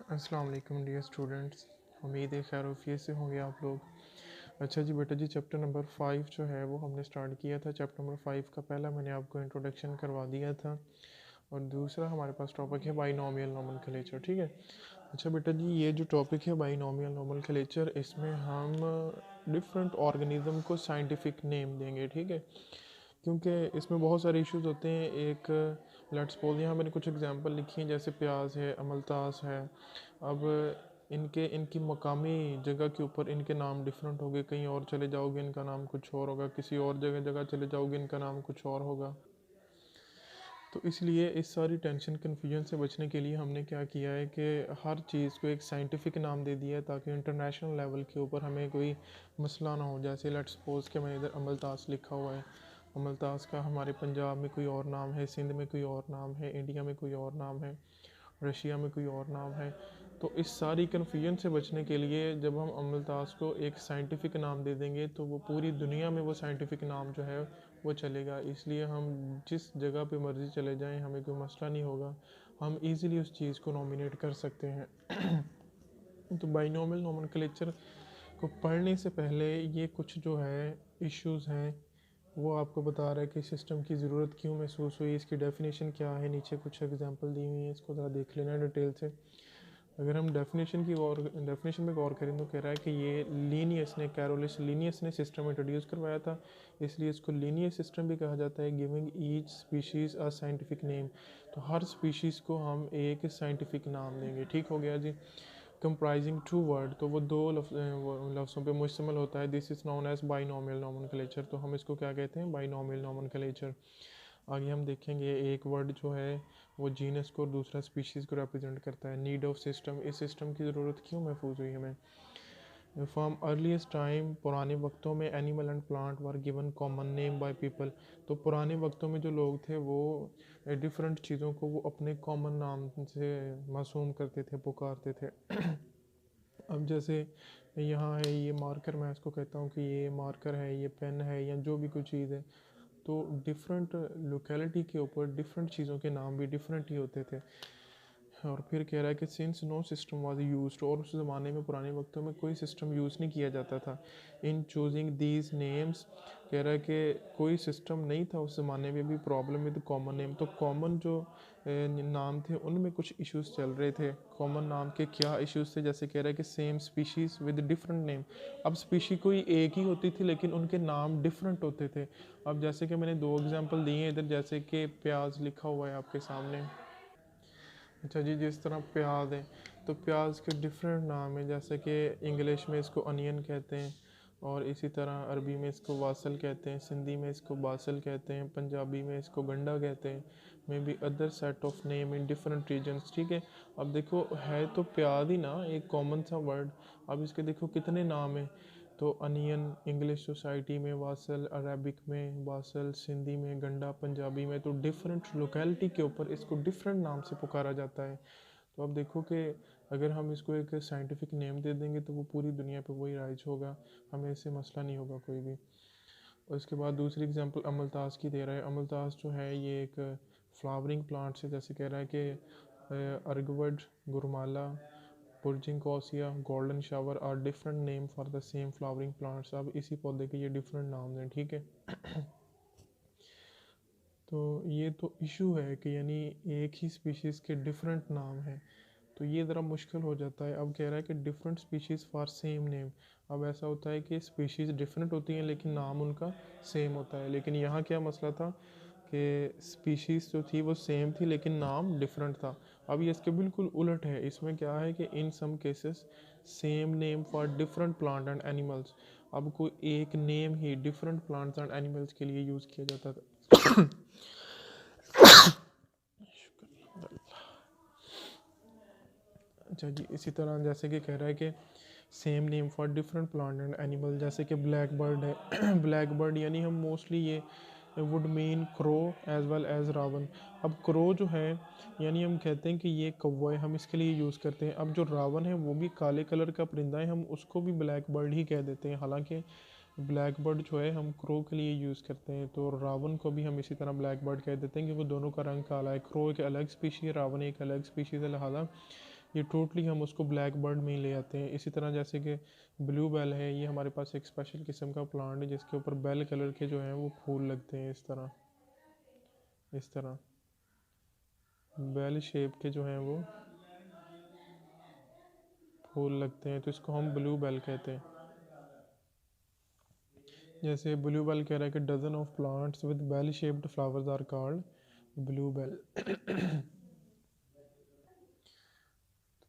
अस्सलाम वालेकुम dear students. उम्मीद है खैर वफियत से होंगे आप लोग। अच्छा जी बेटा जी, चैप्टर नंबर 5 जो है वो हमने स्टार्ट किया था। चैप्टर नंबर 5 का पहला मैंने आपको इंट्रोडक्शन करवा दिया था और दूसरा हमारे पास टॉपिक है बाइनोमियल नोमेनक्लेचर। ठीक है। अच्छा बेटा जी, ये जो टॉपिक है बाइनोमियल नोमेनक्लेचर, इसमें हम डिफरेंट ऑर्गेनिज्म को साइंटिफिक नेम देंगे। ठीक है, क्योंकि इसमें बहुत सारे इश्यूज होते हैं। एक लेट्स सपोज यहाँ मैंने कुछ एग्जांपल लिखी हैं, जैसे प्याज है, अमलतास है। अब इनके इनकी मकामी जगह के ऊपर इनके नाम डिफरेंट होंगे। कहीं और चले जाओगे इनका नाम कुछ और होगा, किसी और जगह जगह चले जाओगे इनका नाम कुछ और होगा। तो इसलिए इस सारी टेंशन कन्फ्यूजन से बचने के लिए हमने क्या किया है कि हर चीज़ को एक साइंटिफिक नाम दे दिया है, ताकि इंटरनेशनल लेवल के ऊपर हमें कोई मसला ना हो। जैसे लेट्स सपोज कि मैंने इधर अमलतास लिखा हुआ है, अमलतास का हमारे पंजाब में कोई और नाम है, सिंध में कोई और नाम है, इंडिया में कोई और नाम है, रशिया में कोई और नाम है। तो इस सारी कन्फ्यूजन से बचने के लिए जब हम अमलतास को एक साइंटिफिक नाम दे देंगे तो वो पूरी दुनिया में वो साइंटिफिक नाम जो है वो चलेगा। इसलिए हम जिस जगह पे मर्ज़ी चले जाएं, हमें कोई मसला नहीं होगा, हम इजीली उस चीज़ को नॉमिनेट कर सकते हैं। तो बाइनोमियल नोमेनक्लेचर को पढ़ने से पहले ये कुछ जो है इश्यूज़ हैं वो आपको बता रहा है कि सिस्टम की ज़रूरत क्यों महसूस हुई, इसकी डेफिनेशन क्या है। नीचे कुछ एग्जांपल दी हुई है, इसको ज़रा देख लेना डिटेल से। अगर हम डेफिनेशन में गौर करें तो कह रहा है कि ये लीनियस ने कैरोलिस लीनियस ने सिस्टम इंट्रोड्यूस करवाया था, इसलिए इसको लीनियस सिस्टम भी कहा जाता है। Giving each species a scientific name, तो हर स्पीशीज़ को हम एक साइंटिफिक नाम देंगे। ठीक हो गया जी। कंप्राइजिंग टू वर्ड, तो वो दो लफ्ज़ों पे मुश्तमिल होता है। This is known as binomial nomenclature, तो हम इसको क्या कहते हैं, बाइनोमियल नोमेनक्लेचर। आगे हम देखेंगे एक वर्ड जो है वो जीनस को और दूसरा स्पीशीज़ को रिप्रेजेंट करता है। नीड ऑफ सिस्टम, इस सिस्टम की ज़रूरत क्यों महफूज हुई हमें। फ्रॉम अर्लीस्ट टाइम, पुराने वक्तों में animal and plant were given common name by people, तो पुराने वक्तों में जो लोग थे वो डिफरेंट चीज़ों को वो अपने कॉमन नाम से मासूम करते थे, पुकारते थे। अब जैसे यहाँ है ये मार्कर, मैं इसको कहता हूँ कि ये मार्कर है, ये पेन है, या जो भी कोई चीज़ है, तो डिफरेंट लोकेलिटी के ऊपर डिफरेंट चीज़ों के नाम भी डिफरेंट ही होते थे। और फिर कह रहा है कि since no system was used, और उस ज़माने में पुराने वक्तों में कोई सिस्टम यूज़ नहीं किया जाता था। इन चूजिंग दीज नेम्स, कह रहा है कि कोई सिस्टम नहीं था उस ज़माने में भी। प्रॉब्लम विद कॉमन नेम, तो कॉमन जो नाम थे उनमें कुछ इश्यूज चल रहे थे। कॉमन नाम के क्या इश्यूज थे, जैसे कह रहा है कि same species with different name. अब स्पीशी कोई एक ही होती थी लेकिन उनके नाम डिफरेंट होते थे। अब जैसे कि मैंने दो एग्जांपल दिए हैं इधर, जैसे कि प्याज लिखा हुआ है आपके सामने। अच्छा जी, जिस तरह प्याज है तो प्याज के डिफरेंट नाम हैं, जैसे कि इंग्लिश में इसको अनियन कहते हैं, और इसी तरह अरबी में इसको वासल कहते हैं, सिंधी में इसको बासल कहते हैं, पंजाबी में इसको गंडा कहते हैं। May be other set of name in different regions. ठीक है। अब देखो है तो प्याज ही ना, एक कॉमन सा वर्ड। अब इसके देखो कितने नाम हैं, तो अनियन इंग्लिश सोसाइटी में, वासल अरबिक में, वासल सिंधी में, गंडा पंजाबी में। तो डिफरेंट लोकेलिटी के ऊपर इसको डिफरेंट नाम से पुकारा जाता है। तो अब देखो कि अगर हम इसको एक साइंटिफिक नेम दे देंगे तो वो पूरी दुनिया पे वही राइज होगा, हमें इससे मसला नहीं होगा कोई भी। और इसके बाद दूसरी एग्जांपल अमलतास की दे रहा है। अमलतास जो है ये एक फ्लावरिंग प्लांट से, जैसे कह रहा है कि अर्गवड, गुरमाला, पुर्जिंकोसिया, golden shower are different name for the same flowering plants. अब इसी पौधे के ये डिफरेंट नाम हैं। ठीक है। तो ये तो इशू है कि यानी एक ही स्पीशीज़ के डिफरेंट नाम हैं, तो ये ज़रा मुश्किल हो जाता है। अब कह रहा है कि different species for same name. अब ऐसा होता है कि स्पीशीज़ डिफरेंट होती हैं लेकिन नाम उनका सेम होता है। लेकिन यहाँ क्या मसला था कि स्पीशीज़ जो थी वो सेम थी लेकिन नाम डिफरेंट था। अब ये इसके बिल्कुल उलट है। इसमें क्या है कि in some cases same name for different plant and animals. अब कोई एक नेम ही डिफरेंट प्लांट्स एंड एनिमल्स के लिए यूज़ किया जाता था। अच्छा जी, इसी तरह जैसे कि कह रहा है कि same name for different plant and animal, जैसे कि ब्लैक बर्ड है। ब्लैक बर्ड यानी हम मोस्टली ये would mean crow as well as raven. अब क्रो जो है यानी हम कहते हैं कि ये कौवा है, हम इसके लिए यूज़ करते हैं। अब जो रावन है वो भी काले कलर का परिंदा है, हम उसको भी ब्लैक बर्ड ही कह देते हैं। हालांकि ब्लैक बर्ड जो है हम क्रो के लिए यूज़ करते हैं, तो रावन को भी हम इसी तरह ब्लैक बर्ड कह देते हैं क्योंकि दोनों का रंग काला है। क्रो एक अलग स्पीशी है, रावन एक अलग स्पीशीज़ है, लिहाजा ये टोटली हम उसको ब्लैक बर्ड में ही ले आते हैं। इसी तरह जैसे कि ब्लू बेल है, ये हमारे पास एक स्पेशल किस्म का प्लांट है जिसके ऊपर बेल कलर के जो हैं वो फूल लगते हैं। इस तरह बेल शेप के जो हैं वो फूल लगते हैं, तो इसको हम ब्लू बेल कहते हैं। जैसे ब्लू बेल कह रहा है कि dozen of plants with bell shaped flowers are called blue bell.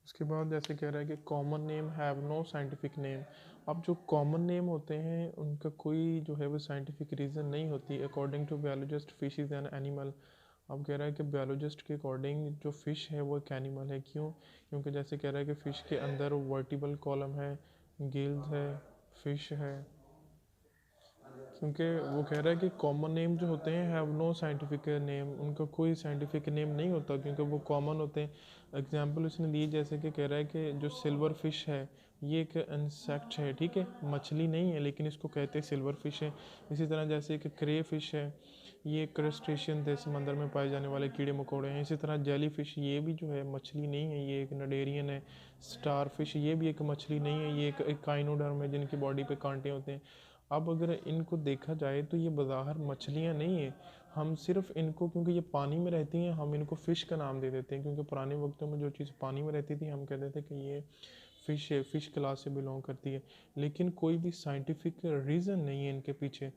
उसके बाद जैसे कह रहा है कि common name have no scientific name. अब जो कॉमन नेम होते हैं उनका कोई जो है वो साइंटिफिक रीज़न नहीं होती। According to biologist fish is an animal. अब कह रहा है कि बायोलॉजिस्ट के अकॉर्डिंग जो फ़िश है वो एक एनिमल है। क्यों? क्योंकि जैसे कह रहा है कि फ़िश के अंदर वर्टिबल कॉलम है, गिल्स है, फ़िश है। क्योंकि वो कह रहा है कि कॉमन नेम जो होते हैं हैव नो साइंटिफिक नेम, उनका कोई साइंटिफिक नेम नहीं होता क्योंकि वो कॉमन होते हैं। एग्जांपल उसने दी जैसे कि कह रहा है कि जो सिल्वर फिश है ये एक इंसेक्ट है, ठीक है, मछली नहीं है, लेकिन इसको कहते हैं सिल्वर फिश है। इसी तरह जैसे कि क्रे फिश है, ये क्रस्टेशियन थे, समंदर में पाए जाने वाले कीड़े मकोड़े हैं। इसी तरह जेली फिश ये भी जो है मछली नहीं है, ये एक नडेरियन है। स्टार फिश ये भी एक मछली नहीं है, ये एक काइनोडर्म है जिनकी बॉडी पे कांटे होते हैं। अब अगर इनको देखा जाए तो ये बज़ाहिर मछलियाँ नहीं है। हम सिर्फ इनको, क्योंकि ये पानी में रहती हैं, हम इनको फ़िश का नाम दे देते हैं, क्योंकि पुराने वक्तों में जो चीज़ पानी में रहती थी हम कहते थे कि ये फ़िश है, फ़िश क्लास से बिलोंग करती है। लेकिन कोई भी साइंटिफिक रीज़न नहीं है इनके पीछे।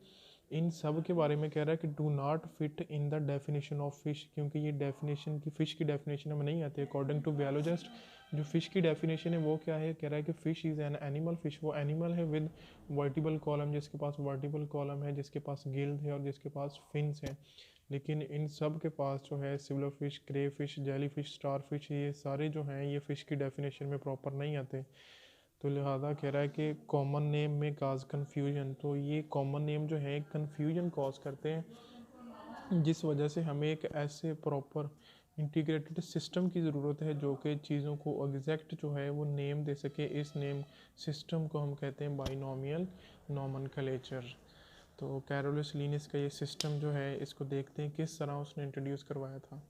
इन सब के बारे में कह रहा है कि do not fit in the definition of fish, क्योंकि ये डेफिनेशन की फ़िश की डेफिनेशन में नहीं आती। अकॉर्डिंग टू बायोलॉजिस्ट जो फ़िश की डेफिनेशन है वो क्या है? कह रहा है कि fish is an animal. Fish वो एनिमल है विद वर्टिबल कॉलम, जिसके पास वर्टिबल कॉलम है, जिसके पास गिल्ड है और जिसके पास फिन्स हैं। लेकिन इन सब के पास जो है silverfish, crayfish, jellyfish, starfish, ये सारे जो हैं ये फ़िश की डेफिनेशन में प्रॉपर नहीं आते। तो लिहाजा कह रहा है कि कॉमन नेम में काज कन्फ्यूजन, तो ये कॉमन नेम जो है कन्फ्यूजन कॉज करते हैं, जिस वजह से हमें एक ऐसे प्रॉपर इंटीग्रेटेड सिस्टम की ज़रूरत है जो कि चीज़ों को एग्जैक्ट जो है वो नेम दे सके। इस नेम सिस्टम को हम कहते हैं बाइनोमियल नोमेनक्लेचर। तो कैरोलस लिनस का ये सिस्टम जो है इसको देखते हैं किस तरह उसने इंट्रोड्यूस करवाया था।